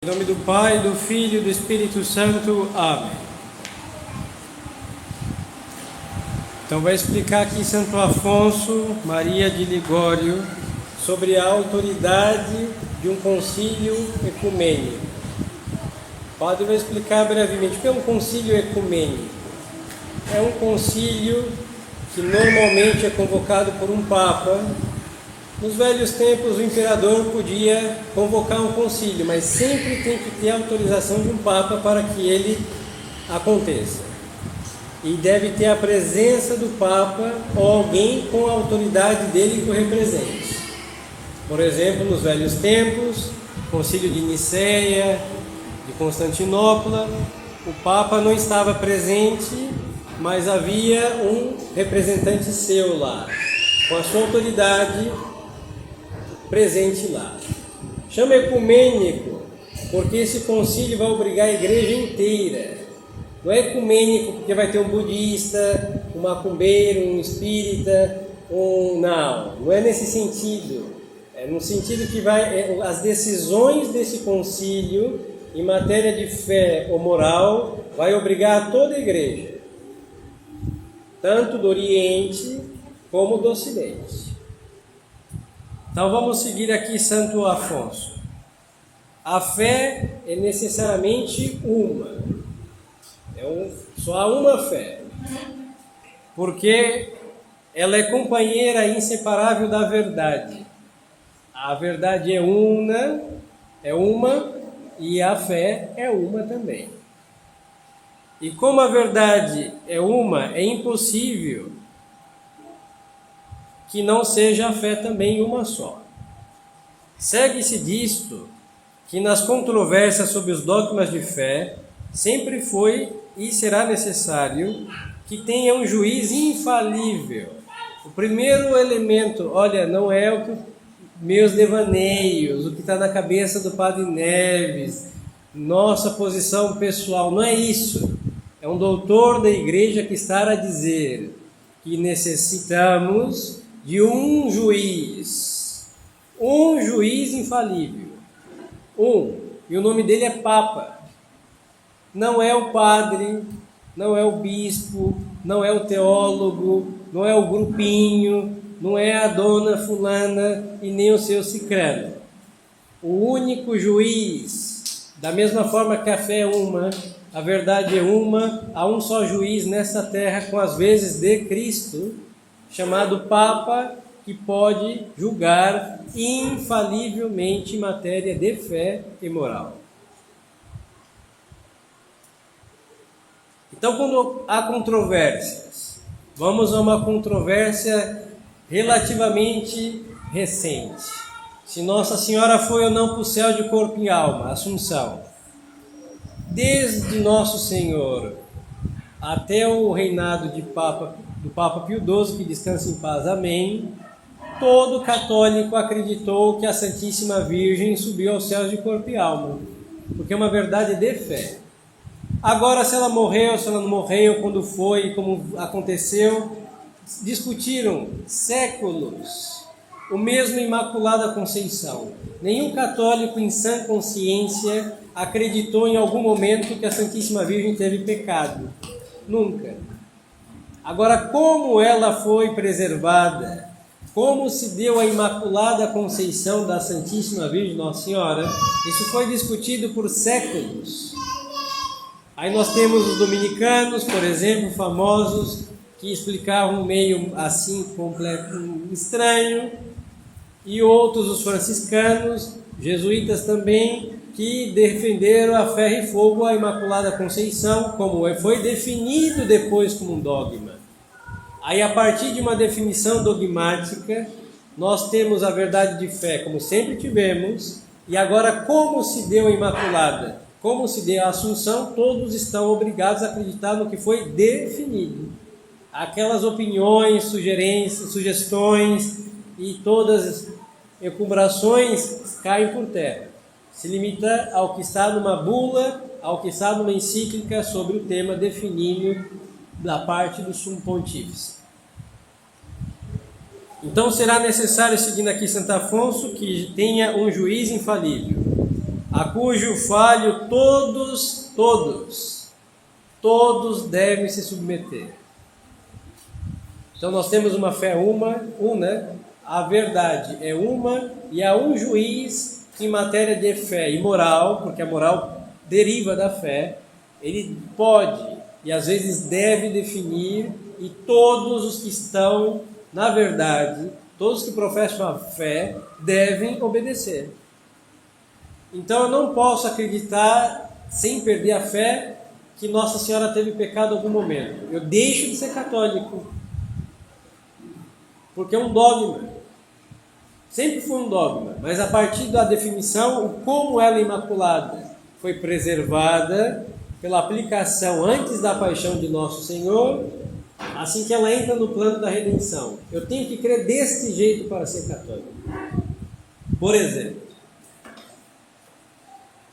Em nome do Pai, do Filho e do Espírito Santo. Amém. Então vai explicar aqui Santo Afonso Maria de Ligório sobre a autoridade de um concílio ecumênico. O padre vai explicar brevemente o que é um concílio ecumênico. É um concílio que normalmente é convocado por um papa. Nos velhos tempos, o imperador podia convocar um concílio, mas sempre tem que ter a autorização de um papa para que ele aconteça. E deve ter a presença do papa ou alguém com a autoridade dele que o represente. Por exemplo, nos velhos tempos, concílio de Niceia, de Constantinopla, o papa não estava presente, mas havia um representante seu lá, com a sua autoridade presente lá. Chama ecumênico porque esse concílio vai obrigar a igreja inteira. Não é ecumênico porque vai ter um budista, um macumbeiro, um espírita, não é nesse sentido. É no sentido que as decisões desse concílio em matéria de fé ou moral vai obrigar a toda a igreja, tanto do Oriente como do Ocidente. Então vamos seguir aqui Santo Afonso. A fé é necessariamente uma. Só há uma fé. Porque ela é companheira inseparável da verdade. A verdade é uma e a fé é uma também. E como a verdade é uma, é impossível que não seja a fé também uma só. Segue-se disto que nas controvérsias sobre os dogmas de fé sempre foi e será necessário que tenha um juiz infalível. O primeiro elemento, não é o que meus devaneios, o que está na cabeça do Padre Neves, nossa posição pessoal, não é isso. É um doutor da igreja que está a dizer que necessitamos de um juiz infalível, e o nome dele é Papa. Não é o padre, não é o bispo, não é o teólogo, não é o grupinho, não é a dona fulana e nem o seu cicrano. O único juiz, da mesma forma que a fé é uma, a verdade é uma, há um só juiz nessa terra com as vezes de Cristo, chamado Papa, que pode julgar infalivelmente em matéria de fé e moral. Então, quando há controvérsias, vamos a uma controvérsia relativamente recente. Se Nossa Senhora foi ou não para o céu de corpo e alma, Assunção. Desde Nosso Senhor até o reinado do Papa Pio XII, que descansa em paz, amém, todo católico acreditou que a Santíssima Virgem subiu aos céus de corpo e alma, porque é uma verdade de fé. Agora, se ela morreu, se ela não morreu, quando foi, como aconteceu, discutiram séculos. O mesmo Imaculada Conceição. Nenhum católico em sã consciência acreditou em algum momento que a Santíssima Virgem teve pecado. Nunca. Agora, como ela foi preservada, como se deu a Imaculada Conceição da Santíssima Virgem Nossa Senhora, isso foi discutido por séculos. Aí nós temos os dominicanos, por exemplo, famosos, que explicavam meio assim, completo, estranho, e outros, os franciscanos, jesuítas também, que defenderam a ferro e fogo a Imaculada Conceição, como foi definido depois como um dogma. Aí, a partir de uma definição dogmática, nós temos a verdade de fé, como sempre tivemos, e agora como se deu a Imaculada, como se deu a Assunção, todos estão obrigados a acreditar no que foi definido. Aquelas opiniões, sugerências, sugestões e todas as elucubrações caem por terra. Se limita ao que está numa bula, ao que está numa encíclica sobre o tema definido da parte do Sumo Pontífice. Então será necessário, seguindo aqui Santo Afonso, que tenha um juiz infalível. a cujo falho todos devem se submeter. Então nós temos uma fé uma, a verdade é uma, e há um juiz que em matéria de fé e moral, porque a moral deriva da fé, ele pode e às vezes deve definir, e todos os que estão na verdade, todos que professam a fé, devem obedecer. Então eu não posso acreditar, sem perder a fé, que Nossa Senhora teve pecado em algum momento. Eu deixo de ser católico, porque é um dogma. Sempre foi um dogma, mas a partir da definição, como ela imaculada foi preservada pela aplicação antes da paixão de Nosso Senhor, assim que ela entra no plano da redenção. Eu tenho que crer deste jeito para ser católico. Por exemplo,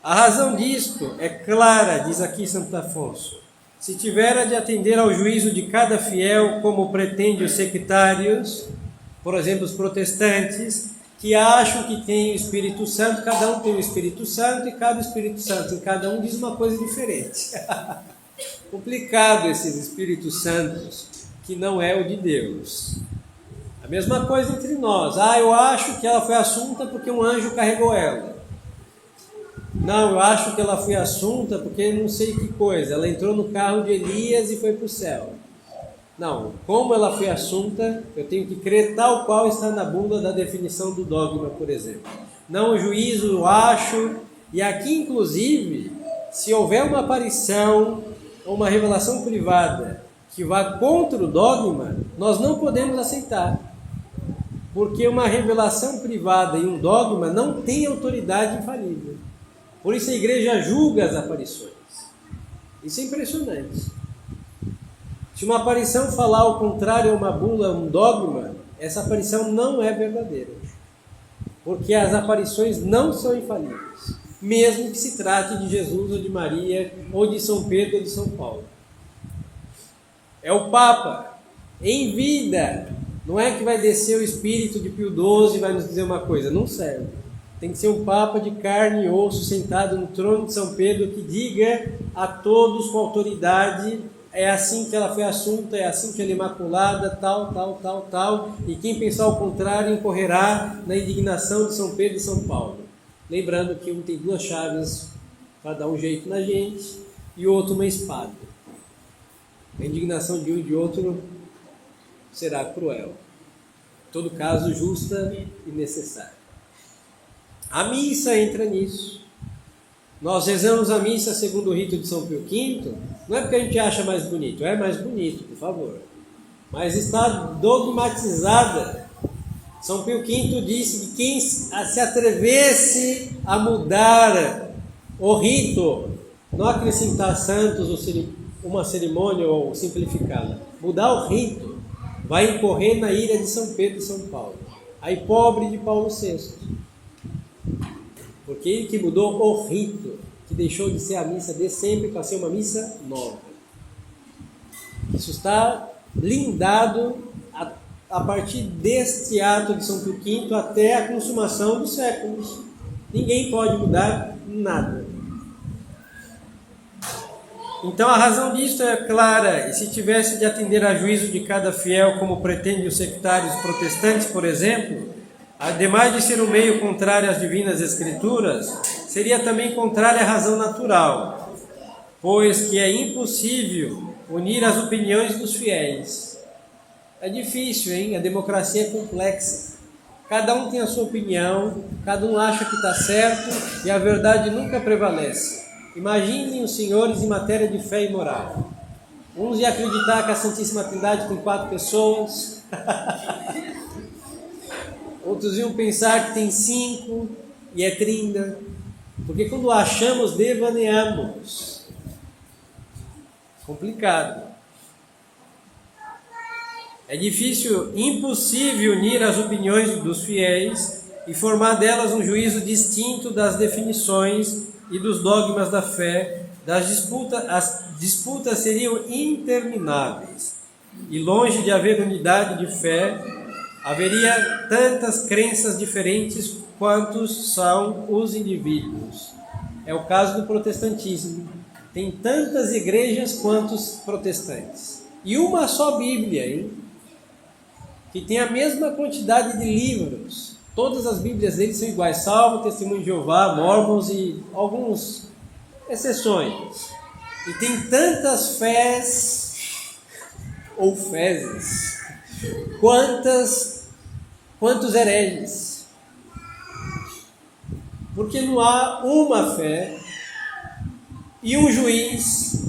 a razão disto é clara, diz aqui Santo Afonso. Se tivera de atender ao juízo de cada fiel, como pretende os sectários, por exemplo, os protestantes, que acham que tem o Espírito Santo, cada um tem o Espírito Santo, e cada Espírito Santo em cada um diz uma coisa diferente. Complicado esses Espíritos Santos, que não é o de Deus. A mesma coisa entre nós. Eu acho que ela foi assunta porque um anjo carregou ela. Não, eu acho que ela foi assunta porque não sei que coisa. Ela entrou no carro de Elias e foi para o céu. Não, como ela foi assunta, eu tenho que crer tal qual está na bula da definição do dogma, por exemplo. Não o juízo, eu acho. E aqui, inclusive, se houver uma aparição ou uma revelação privada que vá contra o dogma, nós não podemos aceitar. Porque uma revelação privada e um dogma não tem autoridade infalível. Por isso a igreja julga as aparições. Isso é impressionante. Se uma aparição falar ao contrário a uma bula, um dogma, essa aparição não é verdadeira. Porque as aparições não são infalíveis. Mesmo que se trate de Jesus ou de Maria, ou de São Pedro ou de São Paulo. É o Papa, em vida. Não é que vai descer o espírito de Pio XII e vai nos dizer uma coisa. Não serve. Tem que ser um Papa de carne e osso, sentado no trono de São Pedro, que diga a todos com autoridade: é assim que ela foi assunta, é assim que ela é imaculada, tal. E quem pensar o contrário incorrerá na indignação de São Pedro e São Paulo. Lembrando que um tem duas chaves para dar um jeito na gente e o outro uma espada. A indignação de um e de outro será cruel. Em todo caso, justa e necessária. A missa entra nisso. Nós rezamos a missa segundo o rito de São Pio V, não é porque a gente acha mais bonito, é mais bonito, por favor. Mas está dogmatizada. São Pio V disse que quem se atrevesse a mudar o rito, não acrescentar santos ou uma cerimônia ou simplificá-la, mudar o rito, vai incorrer na ira de São Pedro e São Paulo. Aí pobre de Paulo VI. Porque ele que mudou o rito, que deixou de ser a missa de sempre para ser uma missa nova. Isso está blindado a partir deste ato de São Pio V até a consumação dos séculos. Ninguém pode mudar nada. Então a razão disto é clara, e se tivesse de atender a juízo de cada fiel, como pretendem os sectários protestantes, por exemplo, ademais de ser um meio contrário às divinas escrituras, seria também contrário à razão natural, pois que é impossível unir as opiniões dos fiéis. É difícil, hein? A democracia é complexa. Cada um tem a sua opinião, cada um acha que está certo e a verdade nunca prevalece. Imaginem os senhores em matéria de fé e moral. Uns iam acreditar que a Santíssima Trindade tem 4 pessoas, outros iam pensar que tem 5 e é 30, porque quando achamos, devaneamos. Complicado. É difícil, impossível unir as opiniões dos fiéis e formar delas um juízo distinto das definições e dos dogmas da fé. As disputas seriam intermináveis. E longe de haver unidade de fé, haveria tantas crenças diferentes quantos são os indivíduos. É o caso do protestantismo. Tem tantas igrejas quanto os protestantes. E uma só Bíblia, hein? Que tem a mesma quantidade de livros. Todas as Bíblias deles são iguais, salvo Testemunho de Jeová, Mormons e algumas exceções. E tem tantas fés, ou fezes, quantos hereges. Porque não há uma fé e um juiz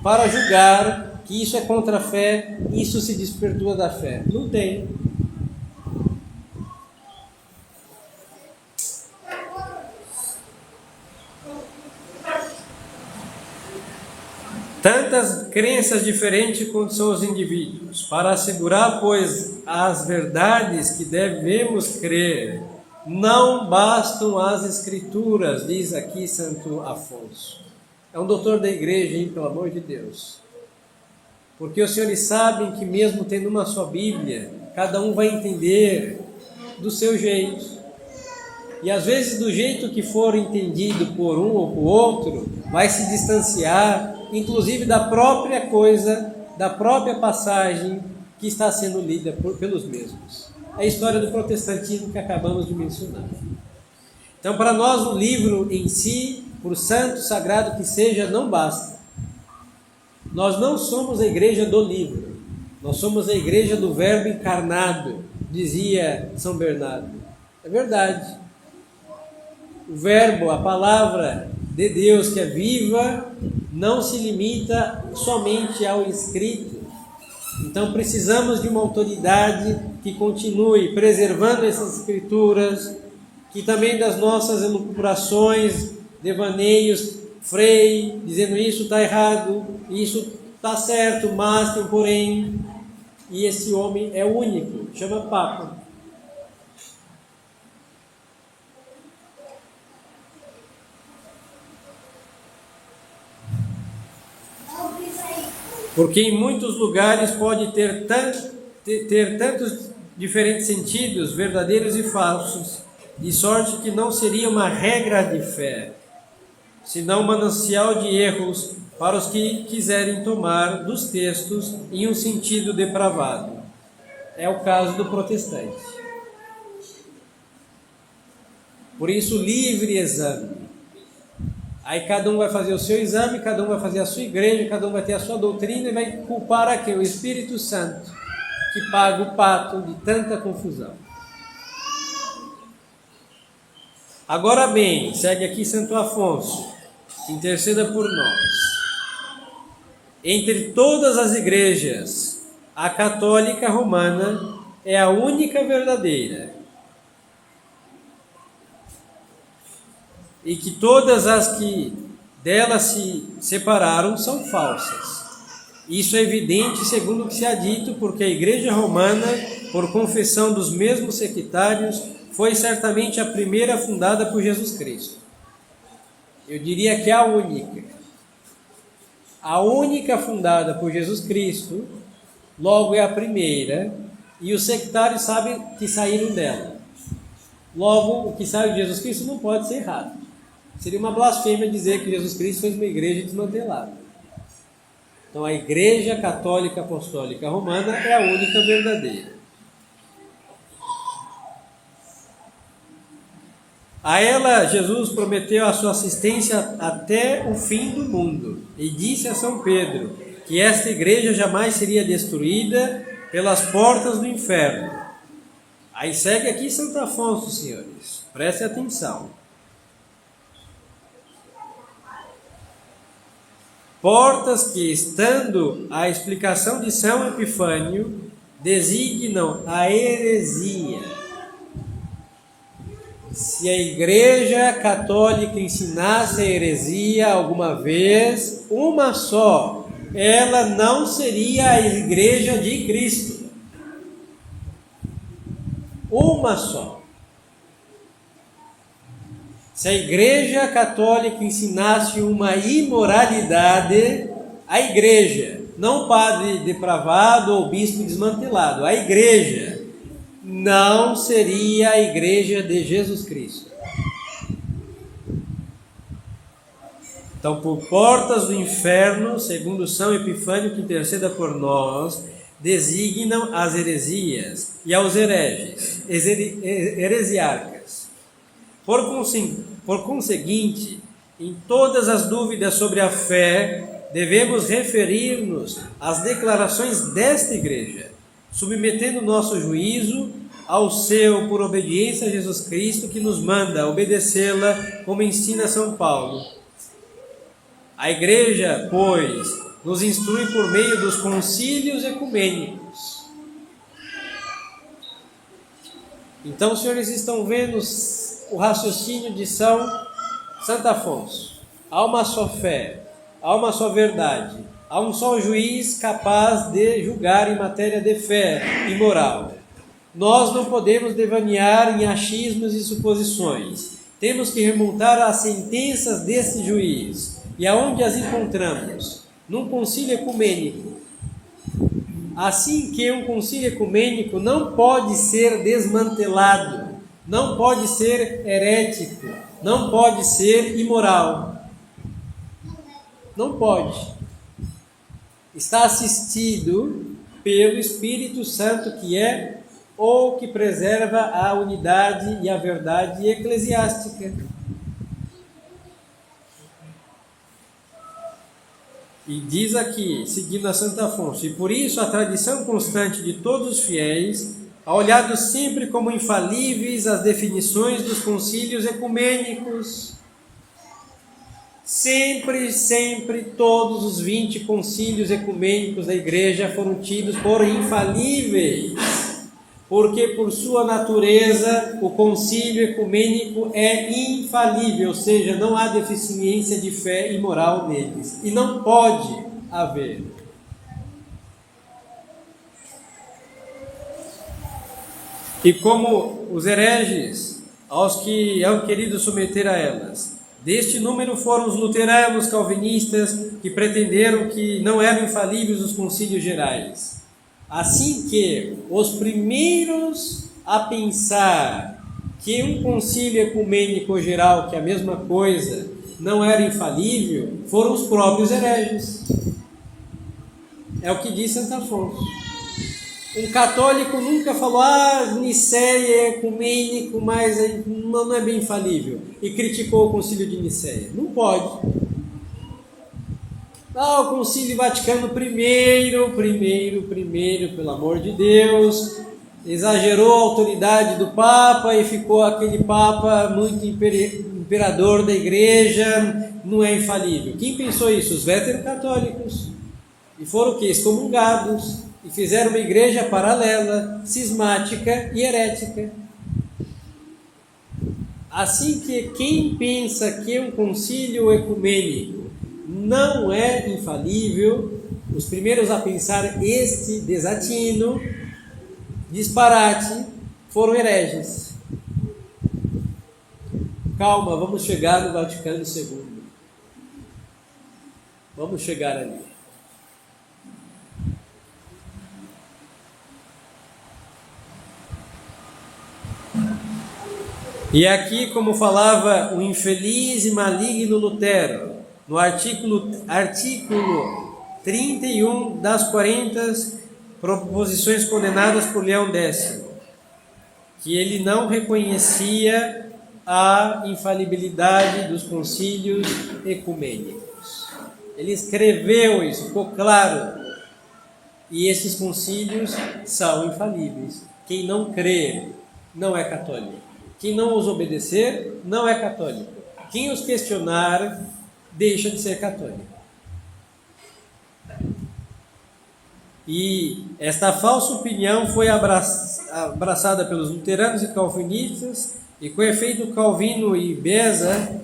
para julgar que isso é contra a fé, isso se despertua da fé. Não tem. Tantas crenças diferentes quanto são os indivíduos. Para assegurar, pois, as verdades que devemos crer, não bastam as Escrituras, diz aqui Santo Afonso. É um doutor da igreja, hein, pelo amor de Deus. Porque os senhores sabem que mesmo tendo uma só Bíblia, cada um vai entender do seu jeito. E às vezes do jeito que for entendido por um ou por outro, vai se distanciar, inclusive da própria coisa, da própria passagem que está sendo lida pelos mesmos. É a história do protestantismo que acabamos de mencionar. Então, para nós, o livro em si, por santo, sagrado que seja, não basta. Nós não somos a igreja do livro, nós somos a igreja do Verbo encarnado, dizia São Bernardo. É verdade. O Verbo, a palavra de Deus que é viva, não se limita somente ao escrito. Então precisamos de uma autoridade que continue preservando essas escrituras, que também das nossas elucubrações, devaneios, freie, dizendo isso está errado, isso está certo, mas tem porém. E esse homem é único, chama Papa. Porque em muitos lugares pode ter tantos diferentes sentidos, verdadeiros e falsos, de sorte que não seria uma regra de fé, senão um manancial de erros para os que quiserem tomar dos textos em um sentido depravado. É o caso do protestante. Por isso, livre exame. Aí cada um vai fazer o seu exame, cada um vai fazer a sua igreja, cada um vai ter a sua doutrina e vai culpar aqui o Espírito Santo, que paga o pato de tanta confusão. Agora bem, segue aqui Santo Afonso, interceda por nós. Entre todas as igrejas, a católica romana é a única verdadeira. E que todas as que dela se separaram são falsas. Isso é evidente segundo o que se há dito, porque a Igreja Romana, por confissão dos mesmos sectários, foi certamente a primeira fundada por Jesus Cristo. Eu diria que é a única. A única fundada por Jesus Cristo, logo é a primeira, e os sectários sabem que saíram dela. Logo, o que saiu de Jesus Cristo não pode ser errado. Seria uma blasfêmia dizer que Jesus Cristo fez uma igreja desmantelada. Então, a Igreja Católica Apostólica Romana é a única verdadeira. A ela, Jesus prometeu a sua assistência até o fim do mundo. E disse a São Pedro que esta igreja jamais seria destruída pelas portas do inferno. Aí segue aqui Santo Afonso, senhores. Prestem atenção. Portas que, estando a explicação de São Epifânio, designam a heresia. Se a Igreja Católica ensinasse a heresia alguma vez, uma só, ela não seria a Igreja de Cristo. Uma só. Se a Igreja Católica ensinasse uma imoralidade, a Igreja, não o padre depravado ou bispo desmantelado, a Igreja não seria a Igreja de Jesus Cristo. Então, por portas do inferno, segundo São Epifânio, que interceda por nós, designam as heresias e aos hereges, heresiarcas. Por conseguinte, em todas as dúvidas sobre a fé, devemos referir-nos às declarações desta Igreja, submetendo nosso juízo ao seu por obediência a Jesus Cristo, que nos manda obedecê-la, como ensina São Paulo. A Igreja, pois, nos instrui por meio dos concílios ecumênicos. Então, os senhores estão vendo o raciocínio de Santo Afonso. Há uma só fé, há uma só verdade, há um só juiz capaz de julgar em matéria de fé e moral. Nós não podemos devanear em achismos e suposições. Temos que remontar às sentenças desse juiz. E aonde as encontramos? Num concílio ecumênico. Assim que um concílio ecumênico não pode ser desmantelado, não pode ser herético, não pode ser imoral. Não pode. Está assistido pelo Espírito Santo, que é o que preserva a unidade e a verdade eclesiástica. E diz aqui, seguindo a Santo Afonso, e por isso a tradição constante de todos os fiéis, há olhado sempre como infalíveis as definições dos concílios ecumênicos. Sempre, todos os 20 concílios ecumênicos da Igreja foram tidos por infalíveis, porque por sua natureza o concílio ecumênico é infalível, ou seja, não há deficiência de fé e moral neles, e não pode haver. E como os hereges, aos que é querido submeter a elas, deste número foram os luteranos, calvinistas, que pretenderam que não eram infalíveis os concílios gerais. Assim que os primeiros a pensar que um concílio ecumênico geral, que é a mesma coisa, não era infalível, foram os próprios hereges. É o que diz Santo Afonso. Um católico nunca falou, Nicéia é ecumênico, mas não é bem infalível, e criticou o concílio de Nicéia. Não pode. O Concílio Vaticano I, pelo amor de Deus, exagerou a autoridade do Papa e ficou aquele Papa muito imperador da Igreja, não é infalível. Quem pensou isso? Os veterocatólicos. E foram o quê? Excomungados. E fizeram uma igreja paralela, cismática e herética. Assim que quem pensa que um concílio ecumênico não é infalível, os primeiros a pensar este desatino, disparate, foram hereges. Calma, vamos chegar no Vaticano II. Vamos chegar ali. E aqui, como falava o infeliz e maligno Lutero, no artículo 31 das 40 proposições condenadas por Leão X, que ele não reconhecia a infalibilidade dos concílios ecumênicos. Ele escreveu isso, ficou claro. E esses concílios são infalíveis. Quem não crer não é católico. Quem não os obedecer não é católico. Quem os questionar deixa de ser católico. E esta falsa opinião foi abraçada pelos luteranos e calvinistas, e com efeito Calvino e Beza,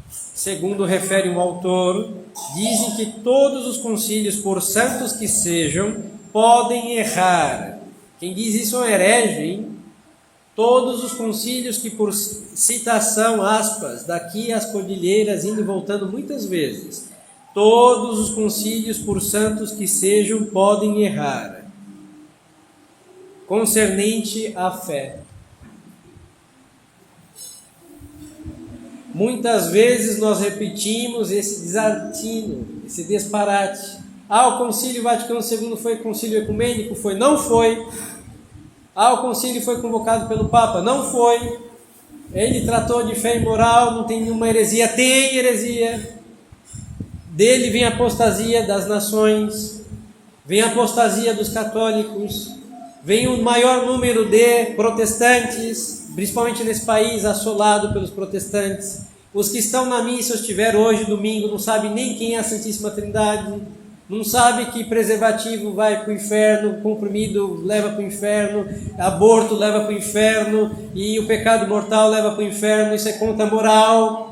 segundo refere um autor, dizem que todos os concílios, por santos que sejam, podem errar. Quem diz isso é um herege, hein? Todos os concílios que, por citação, aspas, daqui às cordilheiras, indo e voltando muitas vezes, todos os concílios, por santos que sejam, podem errar, concernente à fé. muitas vezes nós repetimos esse desatino, esse disparate. O Concílio Vaticano II foi concílio ecumênico? Foi? Não foi. O concílio foi convocado pelo Papa? Não foi. Ele tratou de fé e moral, não tem nenhuma heresia? Tem heresia. Dele vem a apostasia das nações, vem a apostasia dos católicos, vem o maior número de protestantes, principalmente nesse país assolado pelos protestantes. Os que estão na missa, estiveram hoje, domingo, não sabem nem quem é a Santíssima Trindade, não sabem que preservativo vai para o inferno, comprimido leva para o inferno, aborto leva para o inferno, e o pecado mortal leva para o inferno, isso é contra a moral.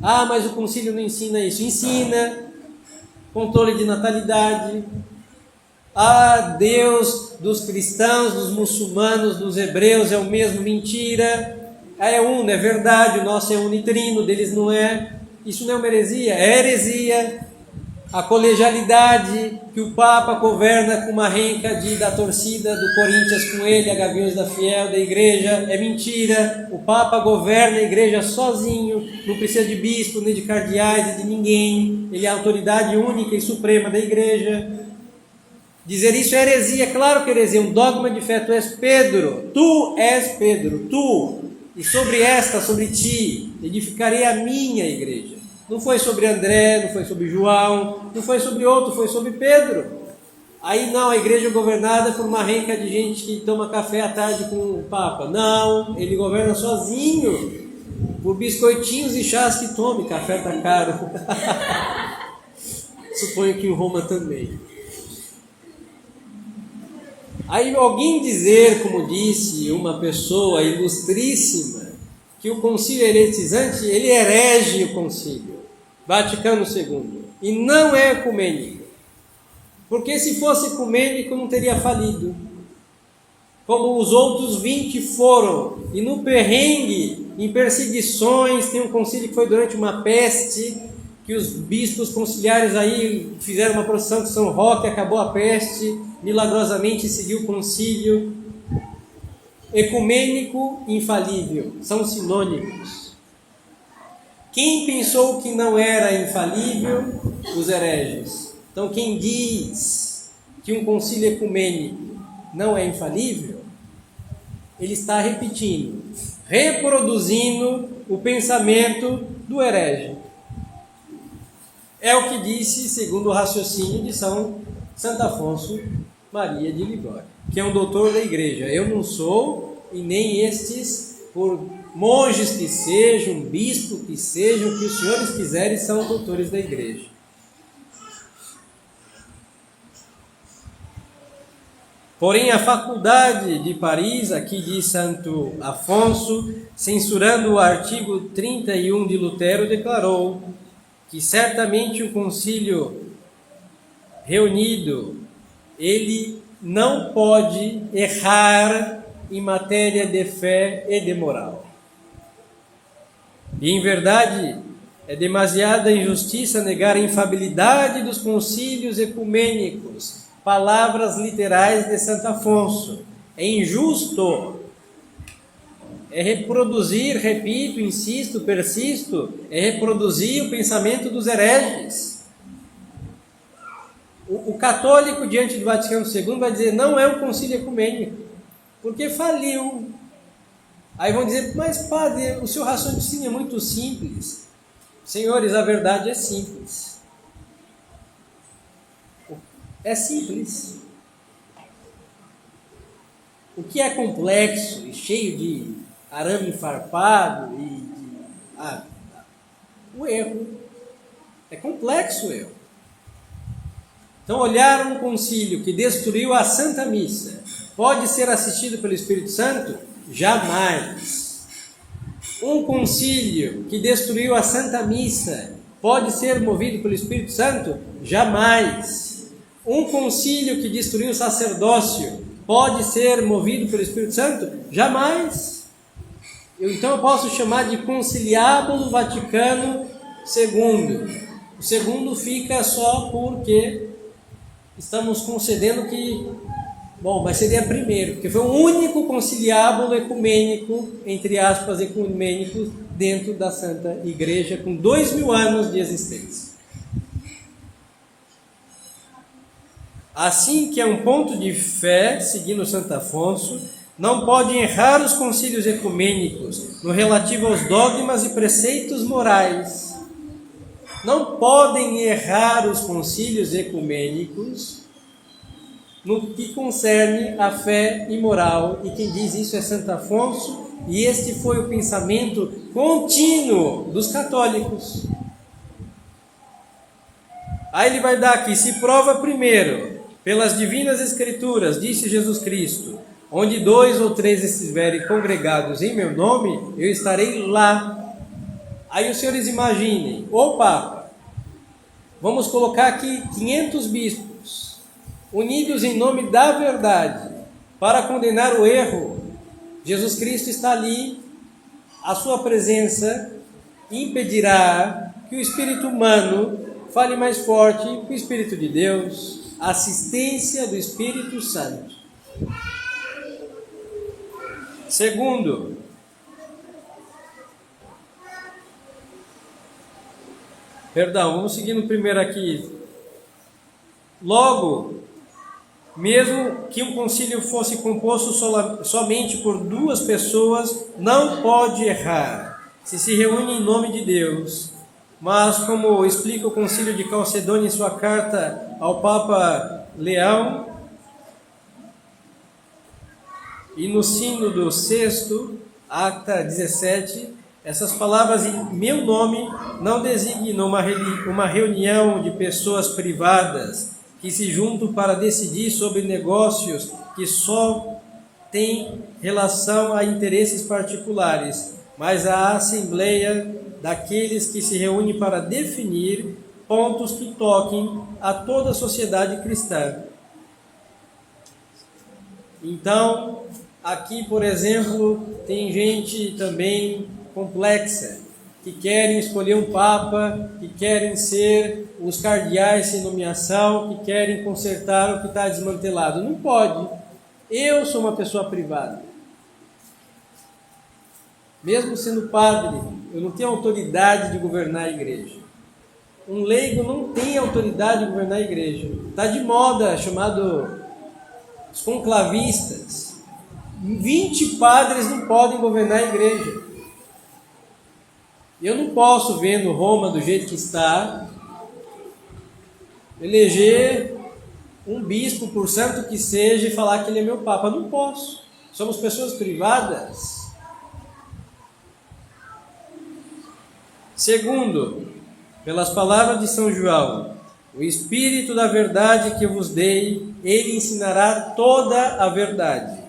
Mas o concílio não ensina isso. Ensina. Controle de natalidade. Deus dos cristãos, dos muçulmanos, dos hebreus é o mesmo. Mentira. É uno, é verdade. O nosso é unitrino, deles não é. Isso não é uma heresia? É heresia. A colegialidade que o Papa governa com uma renca da torcida do Corinthians com ele, a Gaviões da Fiel, da igreja, é mentira. O Papa governa a igreja sozinho, não precisa de bispo, nem de cardeais, nem de ninguém. Ele é a autoridade única e suprema da igreja. Dizer isso é heresia, claro que é heresia, um dogma de fé. Tu és Pedro, tu, e sobre ti, edificarei a minha igreja. Não foi sobre André, não foi sobre João, não foi sobre outro, foi sobre Pedro. Aí não, a igreja é governada por uma renca de gente que toma café à tarde com o Papa. Não, ele governa sozinho, por biscoitinhos e chás que tome, café tá caro. Suponho que em Roma também. Aí alguém dizer, como disse uma pessoa ilustríssima, que o concílio heretizante, ele herege o concílio Vaticano II, e não é ecumênico, porque se fosse ecumênico não teria falido, como os outros 20 foram, e no perrengue, em perseguições. Tem um concílio que foi durante uma peste, que os bispos conciliares aí fizeram uma procissão de São Roque, acabou a peste, milagrosamente seguiu o concílio. Ecumênico e infalível são sinônimos. Quem pensou que não era infalível? Os hereges. Então, quem diz que um concílio ecumênico não é infalível, ele está repetindo, reproduzindo o pensamento do herege. É o que disse, segundo o raciocínio de Santo Afonso Maria de Ligório, que é um doutor da igreja. Eu não sou, e nem estes, por monges que sejam, bispo que sejam, o que os senhores quiserem, são doutores da igreja. Porém, a faculdade de Paris, aqui diz Santo Afonso, censurando o artigo 31 de Lutero, declarou que certamente o concílio reunido, ele não pode errar em matéria de fé e de moral. E em verdade, é demasiada injustiça negar a infalibilidade dos concílios ecumênicos. Palavras literais de Santo Afonso. É injusto. É reproduzir, repito, insisto, persisto, é reproduzir o pensamento dos hereges. O católico, diante do Vaticano II, vai dizer, não é um concílio ecumênico, porque faliu. Aí vão dizer, mas padre, o seu raciocínio é muito simples. Senhores, a verdade é simples. É simples. O que é complexo e cheio de arame farpado o erro. É complexo o erro. Então, olhar um concílio que destruiu a Santa Missa pode ser assistido pelo Espírito Santo? Jamais. Um concílio que destruiu a Santa Missa pode ser movido pelo Espírito Santo? Jamais. Um concílio que destruiu o sacerdócio pode ser movido pelo Espírito Santo? Jamais. Então eu posso chamar de Conciliábulo Vaticano II. O segundo fica só porque estamos concedendo que, mas seria primeiro, porque foi o único conciliábulo ecumênico, entre aspas, ecumênico, dentro da Santa Igreja com 2000 anos de existência. Assim que é um ponto de fé, seguindo Santo Afonso, não pode errar os concílios ecumênicos no relativo aos dogmas e preceitos morais. Não podem errar os concílios ecumênicos no que concerne a fé e moral. E quem diz isso é Santo Afonso, e este foi o pensamento contínuo dos católicos. Aí ele vai dar aqui, se prova primeiro, pelas divinas escrituras, disse Jesus Cristo, onde 2 ou 3 estiverem congregados em meu nome, eu estarei lá. Aí os senhores imaginem, opa, vamos colocar aqui 500 bispos, unidos em nome da verdade, para condenar o erro. Jesus Cristo está ali, a sua presença impedirá que o espírito humano fale mais forte que o Espírito de Deus, a assistência do Espírito Santo. Segundo, vamos seguindo primeiro aqui. Logo, mesmo que um concílio fosse composto somente por 2 pessoas, não pode errar, se reúne em nome de Deus. Mas, como explica o Concílio de Calcedônia em sua carta ao Papa Leão, e no Sínodo VI, Acta 17, essas palavras em meu nome não designam uma reunião de pessoas privadas que se juntam para decidir sobre negócios que só têm relação a interesses particulares, mas a assembleia daqueles que se reúnem para definir pontos que toquem a toda a sociedade cristã. Então, aqui, por exemplo, tem gente também complexa, que querem escolher um papa, que querem ser os cardeais sem nomeação, que querem consertar o que está desmantelado. Não pode. Eu sou uma pessoa privada. Mesmo sendo padre, eu não tenho autoridade de governar a igreja. Um leigo não tem autoridade de governar a igreja. Está de moda, chamado os conclavistas. 20 padres não podem governar a igreja. Eu não posso, vendo Roma do jeito que está, eleger um bispo, por santo que seja, e falar que ele é meu papa. Não posso. Somos pessoas privadas. Segundo, pelas palavras de São João, o Espírito da verdade que eu vos dei, ele ensinará toda a verdade.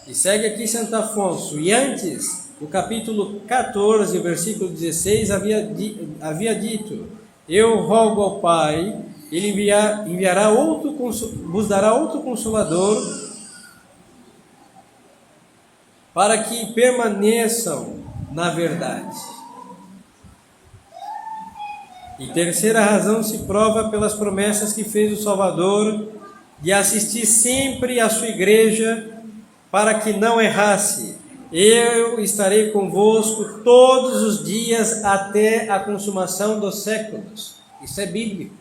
E segue aqui Santo Afonso. E antes, no capítulo 14, versículo 16, havia dito: eu rogo ao Pai, ele vos dará outro Consolador, para que permaneçam na verdade. E terceira razão se prova pelas promessas que fez o Salvador de assistir sempre à sua igreja para que não errasse. Eu estarei convosco todos os dias até a consumação dos séculos. Isso é bíblico.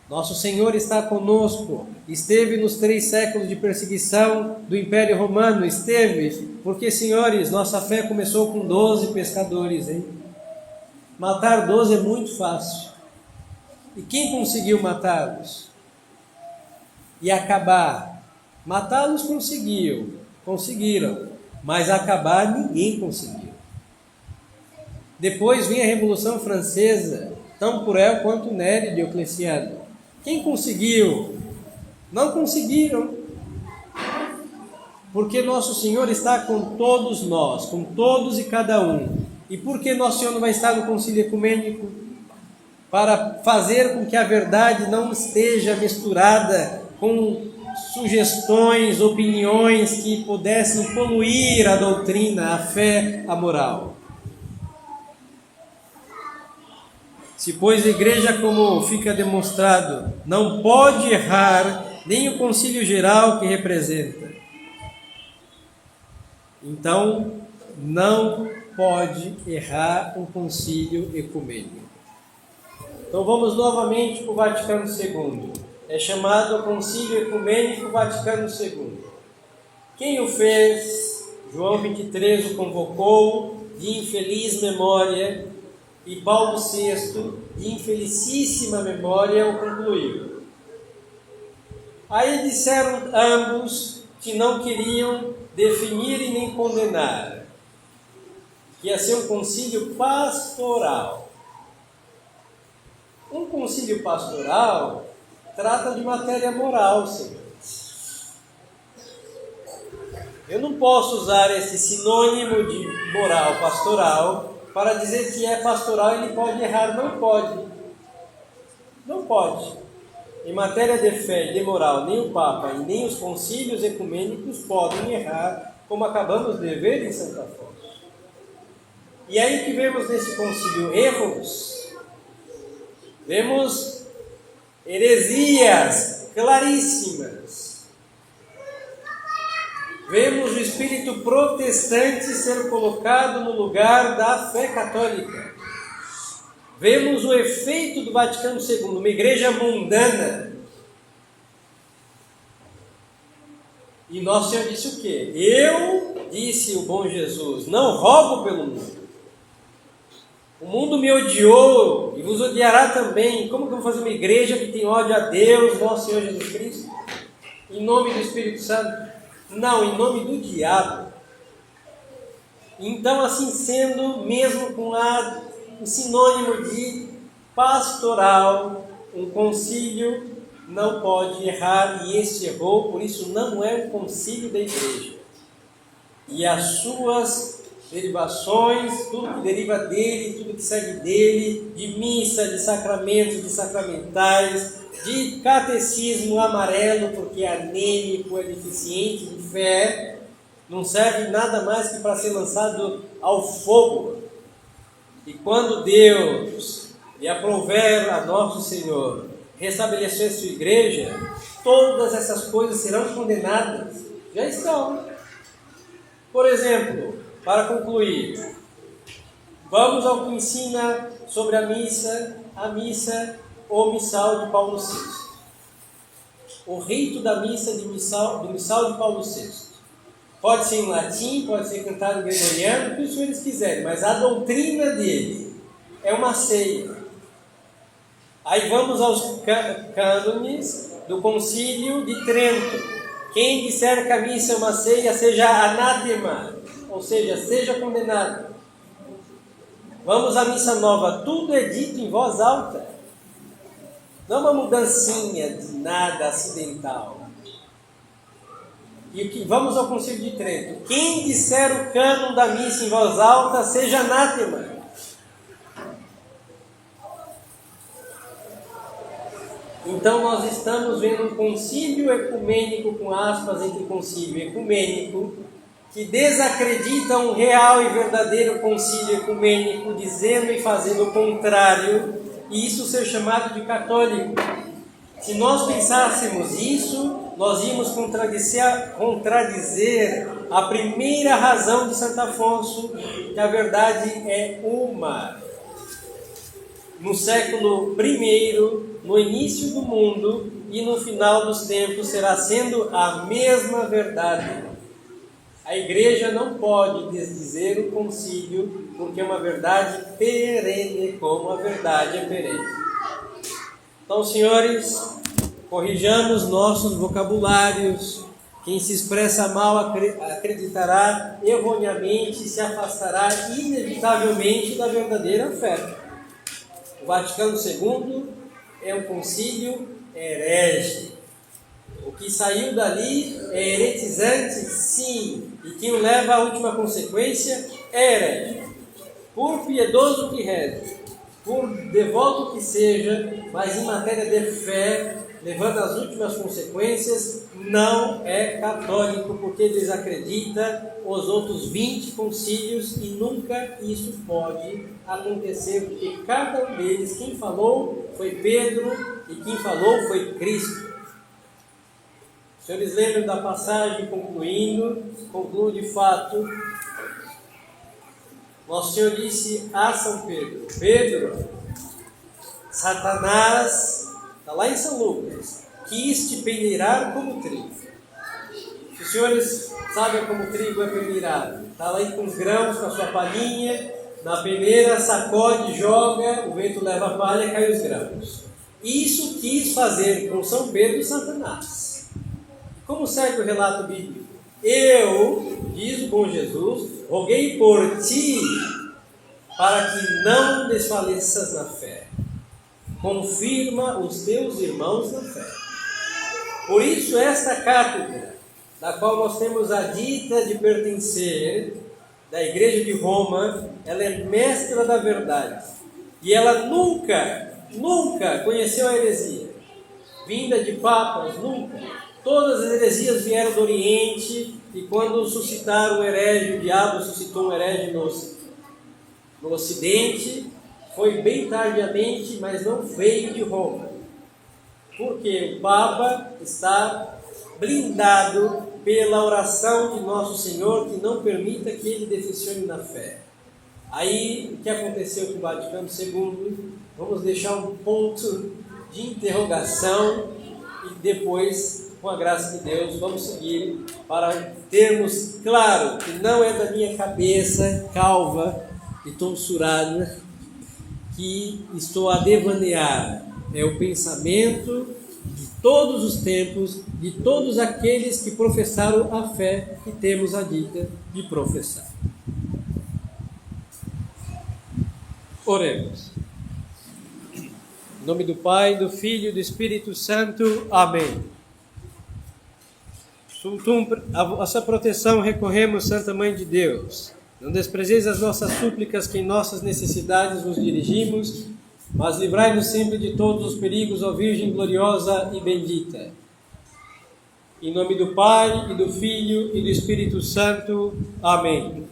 Nosso Senhor está conosco. Esteve nos 3 séculos de perseguição do Império Romano. Esteve, porque, senhores, nossa fé começou com 12 pescadores, hein? Matar 12 é muito fácil. E quem conseguiu matá-los? E acabar? Matá-los conseguiram, mas acabar ninguém conseguiu. Depois vem a Revolução Francesa, tão cruel quanto Nero e Diocleciano. Quem conseguiu? Não conseguiram. Porque Nosso Senhor está com todos nós, com todos e cada um. E por que Nosso Senhor não vai estar no concílio ecumênico? Para fazer com que a verdade não esteja misturada com sugestões, opiniões que pudessem poluir a doutrina, a fé, a moral. Se, pois, a igreja, como fica demonstrado, não pode errar nem o concílio geral que representa, então não pode errar um concílio ecumênico. Então vamos novamente para o Vaticano II. É chamado Concílio Ecumênico Vaticano II. Quem o fez? João 23 o convocou, de infeliz memória, e Paulo VI, de infelicíssima memória, o concluiu. Aí disseram ambos que não queriam definir e nem condenar, que ia ser um concílio pastoral. Um concílio pastoral trata de matéria moral, senhores. Eu não posso usar esse sinônimo de moral pastoral para dizer que é pastoral ele pode errar. Não pode. Não pode. Em matéria de fé e de moral, nem o Papa e nem os concílios ecumênicos podem errar, como acabamos de ver em Santa Afonso. E aí que vemos nesse concílio erros, vemos heresias claríssimas. Vemos o espírito protestante ser colocado no lugar da fé católica. Vemos o efeito do Vaticano II, uma igreja mundana. E Nosso Senhor disse o quê? Eu, disse o bom Jesus, não rogo pelo mundo. O mundo me odiou e vos odiará também. Como que eu vou fazer uma igreja que tem ódio a Deus, Nosso Senhor Jesus Cristo? Em nome do Espírito Santo? Não, em nome do diabo. Então, assim sendo, mesmo com o sinônimo de pastoral, um concílio não pode errar, e este errou, por isso não é um concílio da igreja. E as suas derivações, tudo que deriva dele, tudo que segue dele, de missa, de sacramentos, de sacramentais, de catecismo amarelo, porque é anêmico, é deficiente de fé, não serve nada mais que para ser lançado ao fogo. E quando Deus lhe aprouver a nosso Senhor restabelecer sua igreja, todas essas coisas serão condenadas. Já estão. Por exemplo, para concluir, vamos ao que ensina sobre a missa ou missal de Paulo VI. O rito da missa do missal de Paulo VI. Pode ser em latim, pode ser cantado em gregoriano, o que os senhores quiserem, mas a doutrina dele é uma ceia. Aí vamos aos cânones do Concílio de Trento. Quem disser que a missa é uma ceia, seja anátema, ou seja, seja condenado. Vamos à missa nova, tudo é dito em voz alta. Não uma mudancinha de nada acidental. Vamos ao Concílio de Trento. Quem disser o cânon da missa em voz alta, seja anátema. Então nós estamos vendo um concílio ecumênico, com aspas entre concílio ecumênico, que desacredita um real e verdadeiro concílio ecumênico, dizendo e fazendo o contrário, e isso ser chamado de católico. Se nós pensássemos isso, nós íamos contradizer a primeira razão de Santo Afonso, que a verdade é uma. No século I, no início do mundo e no final dos tempos, será sendo a mesma verdade. A igreja não pode desdizer o concílio, porque é uma verdade perene, como a verdade é perene. Então, senhores, corrijamos nossos vocabulários. Quem se expressa mal acreditará erroneamente e se afastará inevitavelmente da verdadeira fé. O Vaticano II é um concílio herege. O que saiu dali é heretizante, sim, e quem o leva à última consequência é herege. Por piedoso que reze, por devoto que seja, mas em matéria de fé, levando às últimas consequências, não é católico, porque desacredita os outros 20 concílios e nunca isso pode acontecer, porque cada um deles, quem falou foi Pedro e quem falou foi Cristo. Os senhores lembram da passagem concluo de fato, Nosso Senhor disse a São Pedro: Pedro, Satanás, está lá em São Lucas, quis te peneirar como trigo. Os senhores sabem como o trigo é peneirado. Está lá com os grãos, com a sua palhinha, na peneira, sacode, joga, o vento leva a palha e cai os grãos. Isso quis fazer com São Pedro e Satanás. Como segue o relato bíblico? Eu, diz o bom Jesus, roguei por ti para que não desfaleças na fé. Confirma os teus irmãos na fé. Por isso esta cátedra, da qual nós temos a dita de pertencer, da Igreja de Roma, ela é mestra da verdade. E ela nunca conheceu a heresia. Vinda de papas, nunca. Todas as heresias vieram do Oriente, e quando suscitaram o herege, o diabo suscitou um herege no Ocidente, foi bem tardiamente, mas não veio de Roma. Porque o Papa está blindado pela oração de Nosso Senhor, que não permita que ele deficione na fé. Aí, o que aconteceu com o Vaticano II? Vamos deixar um ponto de interrogação e depois, com a graça de Deus, vamos seguir para termos claro que não é da minha cabeça calva e tonsurada que estou a devanear. É o pensamento de todos os tempos, de todos aqueles que professaram a fé que temos a dita de professar. Oremos. Em nome do Pai, do Filho e do Espírito Santo. Amém. A vossa proteção recorremos, Santa Mãe de Deus. Não desprezeis as nossas súplicas, que em nossas necessidades nos dirigimos, mas livrai-nos sempre de todos os perigos, ó Virgem gloriosa e bendita. Em nome do Pai, e do Filho, e do Espírito Santo. Amém.